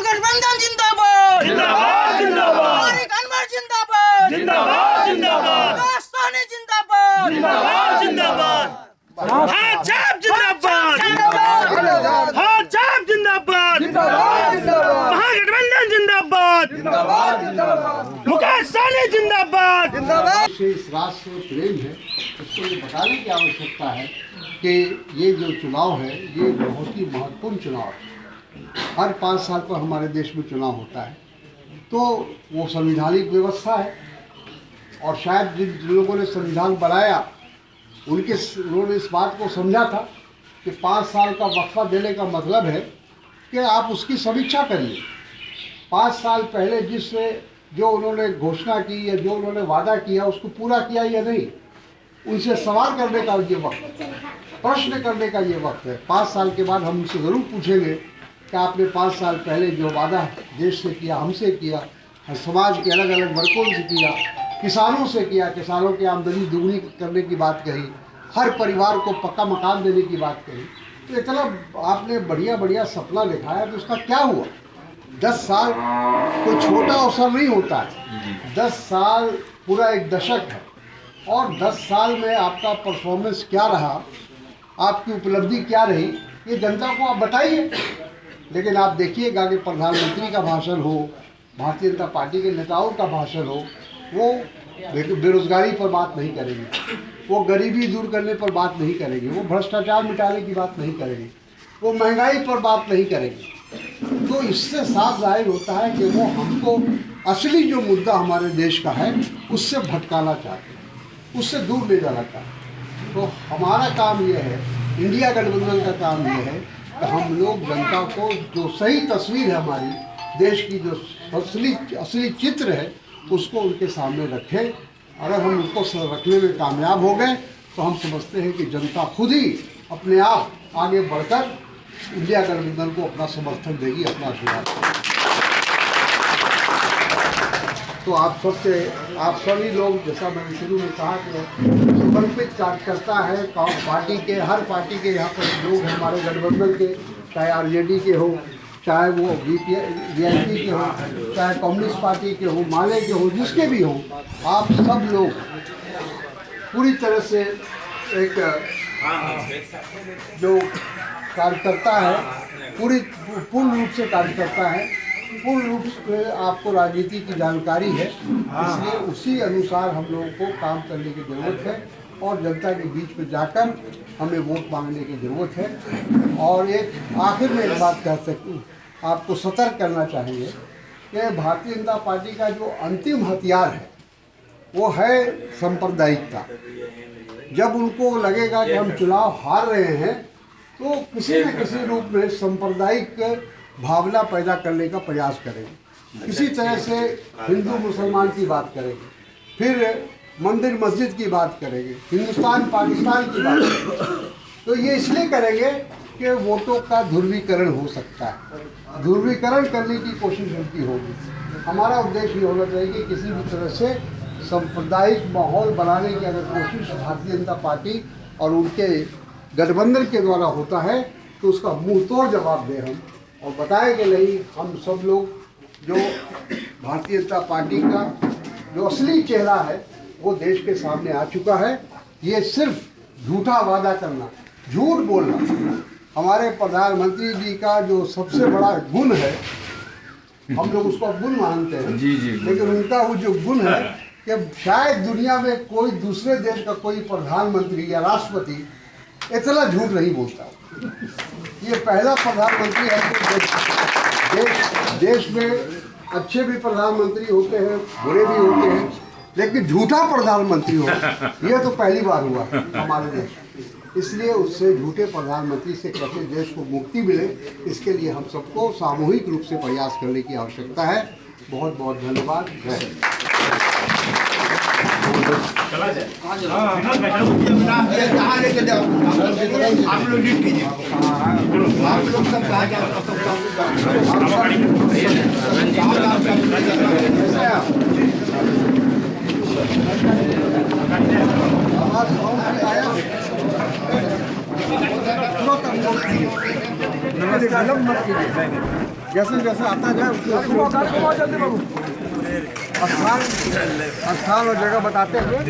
महागठबंधन जिंदाबाद जिंदाबाद जिंदाबाद हमारी कन्वर जिंदाबाद जिंदाबाद जिंदाबाद राजस्थानी जिंदाबाद जिंदाबाद जिंदाबाद हाँ छाप जिंदाबाद हाँ छाप जिंदाबाद महागठबंधन जिंदाबाद मुकेश सहनी जिंदाबाद। इस राष्ट्र से प्रेम है, उसको ये बताने की आवश्यकता है कि ये जो चुनाव है ये बहुत ही महत्वपूर्ण चुनाव है। हर 5 साल पर हमारे देश में चुनाव होता है, तो वो संवैधानिक व्यवस्था है और शायद जिन लोगों ने संविधान बनाया उन्होंने इस बात को समझा था कि 5 साल का वक्फा देने का मतलब है कि आप उसकी समीक्षा करिए। 5 साल पहले जो उन्होंने घोषणा की या जो उन्होंने वादा किया उसको पूरा किया या नहीं, उनसे सवाल करने का ये वक्त है, प्रश्न करने का ये वक्त है। 5 साल के बाद हम उनसे ज़रूर पूछेंगे कि आपने 5 साल पहले जो वादा देश से किया, हमसे किया, समाज के अलग अलग वर्गों से किया, किसानों से किया, किसानों की आमदनी दुगनी करने की बात कही, हर परिवार को पक्का मकान देने की बात कही, तो इतना आपने बढ़िया बढ़िया सपना दिखाया, तो उसका क्या हुआ? 10 साल कोई छोटा अवसर नहीं होता है, 10 साल पूरा एक दशक है और 10 साल में आपका परफॉर्मेंस क्या रहा, आपकी उपलब्धि क्या रही, ये जनता को आप बताइए। लेकिन आप देखिएगा कि प्रधानमंत्री का भाषण हो, भारतीय जनता पार्टी के नेताओं का भाषण हो, वो बेरोजगारी पर बात नहीं करेंगे, वो गरीबी दूर करने पर बात नहीं करेंगे, वो भ्रष्टाचार मिटाने की बात नहीं करेंगे, वो महंगाई पर बात नहीं करेंगे। तो इससे साफ जाहिर होता है कि वो हमको असली जो मुद्दा हमारे देश का है उससे भटकाना चाहते हैं, उससे दूर ले जाना चाहते हैं। तो हमारा काम ये है, इंडिया गठबंधन का काम ये है कि हम लोग जनता को जो सही तस्वीर है हमारी देश की, जो असली चित्र है, उसको उनके सामने रखें। अगर हम उसको रखने में कामयाब हो गए तो हम समझते हैं कि जनता खुद ही अपने आप आगे बढ़कर इंडिया गठबंधन को अपना समर्थन देगी, अपना आशीर्वाद देगी। तो आप सभी लोग, जैसा मैंने शुरू में कहा कि समर्पित कार्यकर्ता है पार्टी के, हर पार्टी के यहाँ पर लोग हमारे गठबंधन के, चाहे आरजेडी के हो, चाहे वो वीआईपी के हो, चाहे कम्युनिस्ट पार्टी के हो, माले के हो, जिसके भी हो, आप सब लोग पूरी तरह से एक जो कार्यकर्ता है, पूर्ण रूप से कार्यकर्ता है, पूर्ण रूप से आपको राजनीति की जानकारी है, इसलिए उसी अनुसार हम लोगों को काम करने की ज़रूरत है और जनता के बीच में जाकर हमें वोट मांगने की ज़रूरत है। और एक आखिर में एक बात कह सकूँ, आपको सतर्क करना चाहेंगे कि भारतीय जनता पार्टी का जो अंतिम हथियार है वो है सांप्रदायिकता। जब उनको लगेगा कि हम चुनाव हार रहे हैं तो किसी न किसी रूप में सांप्रदायिक भावना पैदा करने का प्रयास करेंगे, किसी तरह से हिंदू मुसलमान की बात करेंगे, फिर मंदिर मस्जिद की बात करेंगे, हिंदुस्तान पाकिस्तान की बात करेंगे। तो ये इसलिए करेंगे कि वोटों का ध्रुवीकरण हो सकता है, ध्रुवीकरण करने की कोशिश उनकी होगी। हमारा उद्देश्य ये होना चाहिए कि किसी भी तरह से सांप्रदायिक माहौल बनाने की अगर कोशिश भारतीय जनता पार्टी और उनके गठबंधन के द्वारा होता है तो उसका मुंह तोड़ जवाब दें हम, और बताएं कि नहीं, हम सब लोग जो भारतीय जनता पार्टी का जो असली चेहरा है वो देश के सामने आ चुका है। ये सिर्फ झूठा वादा करना, झूठ बोलना हमारे प्रधानमंत्री जी का जो सबसे बड़ा गुण है, हम लोग उसको गुण मानते हैं जी, लेकिन उनका वो जो गुण है कि शायद दुनिया में कोई दूसरे देश का कोई प्रधानमंत्री या राष्ट्रपति इतना झूठ नहीं बोलता। ये पहला प्रधानमंत्री है कि देश में अच्छे भी प्रधानमंत्री होते हैं, बुरे भी होते हैं, लेकिन झूठा प्रधानमंत्री हो यह तो पहली बार हुआ हमारे देश में। इसलिए उससे झूठे प्रधानमंत्री से कैसे देश को मुक्ति मिले, इसके लिए हम सबको सामूहिक रूप से प्रयास करने की आवश्यकता है। बहुत बहुत धन्यवाद। जय हिंद। आप लोग लीड कीजिए, आप लोग सब कहा जाए विलम्ब मत कीजिए। जैसे जैसे आता जाए स्थान और जगह बताते हैं।